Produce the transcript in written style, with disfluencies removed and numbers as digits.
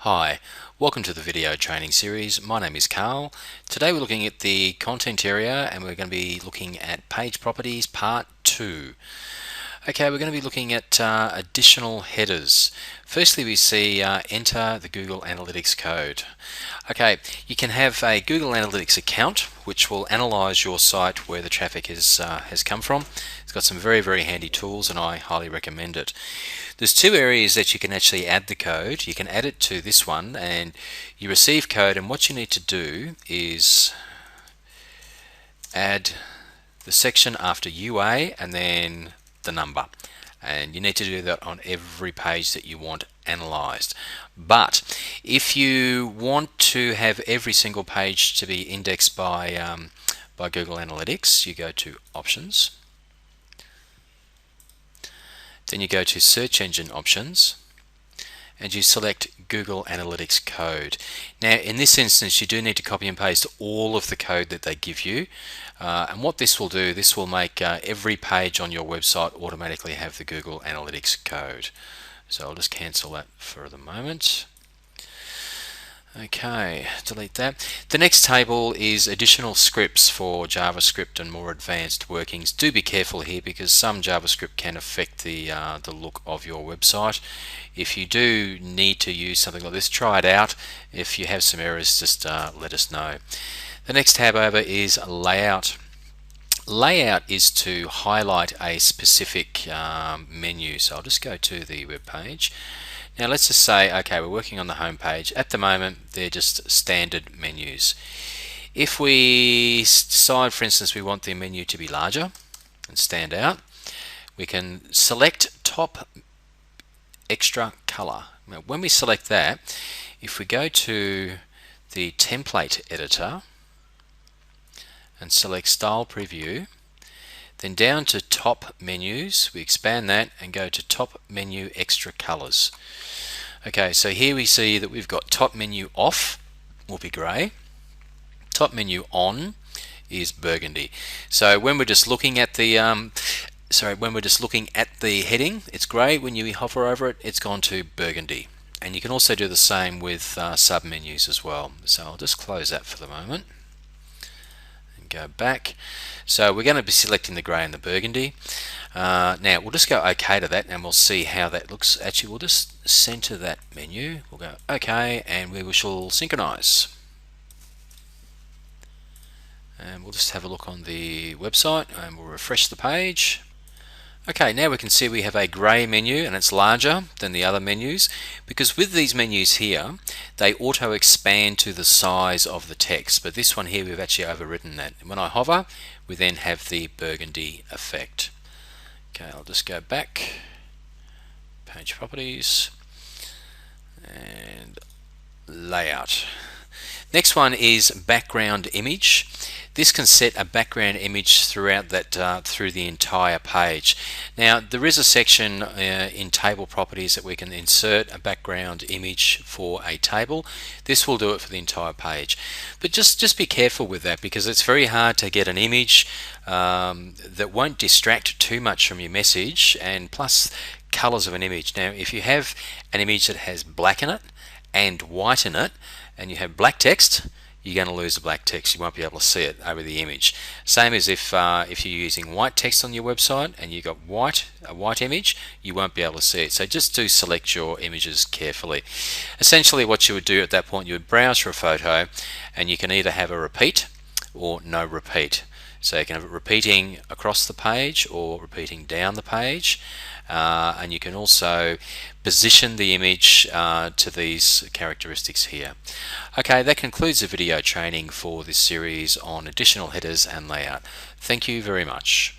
Hi, welcome to the video training series. My name is Carl. Today we're looking at the content area and we're going to be looking at page properties part 2. Okay, we're going to be looking at additional headers. Firstly, we see enter the Google Analytics code. Okay, you can have a Google Analytics account which will analyze your site where the traffic has come from. It's got some very handy tools and I highly recommend it. There's two areas that you can actually add the code. You can add it to this one and you receive code, and what you need to do is add the section after UA and then the number, and you need to do that on every page that you want analyzed. But if you want to have every single page to be indexed by Google Analytics, you go to Options, then you go to Search Engine Options and you select Google Analytics code. Now in this instance you do need to copy and paste all of the code that they give you, and what this will do, this will make every page on your website automatically have the Google Analytics code. So I'll just cancel that for the moment. Okay, delete that. The next table is additional scripts for JavaScript and more advanced workings. Do be careful here because some JavaScript can affect the look of your website. If you do need to use something like this, try it out. If you have some errors, just let us know. The next tab over is Layout. Layout is to highlight a specific menu. So I'll just go to the web page. Now let's just say, okay, we're working on the home page. At the moment, they're just standard menus. If we decide, for instance, we want the menu to be larger and stand out, we can select top extra color. Now, when we select that, if we go to the template editor and select style preview, then down to top menus, we expand that and go to top menu extra colors. Okay, so here we see that we've got top menu off will be grey, top menu on is burgundy. So when we're just looking at the heading, it's grey. When you hover over it, it's gone to burgundy. And you can also do the same with sub menus as well. So I'll just close that for the moment. Go back. So we're going to be selecting the grey and the burgundy. Now we'll just go OK to that and we'll see how that looks. Actually, we'll just center that menu. We'll go OK and we shall synchronize. And we'll just have a look on the website and we'll refresh the page. Okay, now we can see we have a grey menu and it's larger than the other menus, because with these menus here they auto expand to the size of the text, but this one here we've actually overridden that. When I hover, we then have the burgundy effect. Okay, I'll just go back, page properties and layout. Next one is background image. This can set a background image throughout that through the entire page. Now there is a section in table properties that we can insert a background image for a table. This will do it for the entire page, but just be careful with that because it's very hard to get an image that won't distract too much from your message, and plus colors of an image. Now if you have an image that has black in it and white in it and you have black text, you're going to lose the black text. You won't be able to see it over the image. Same as if you're using white text on your website and you've got a white image, you won't be able to see it. So just do select your images carefully. Essentially what you would do at that point, you would browse for a photo and you can either have a repeat or no repeat. So you can have it repeating across the page or repeating down the page, and you can also position the image to these characteristics here. Okay, that concludes the video training for this series on additional headers and layout. Thank you very much.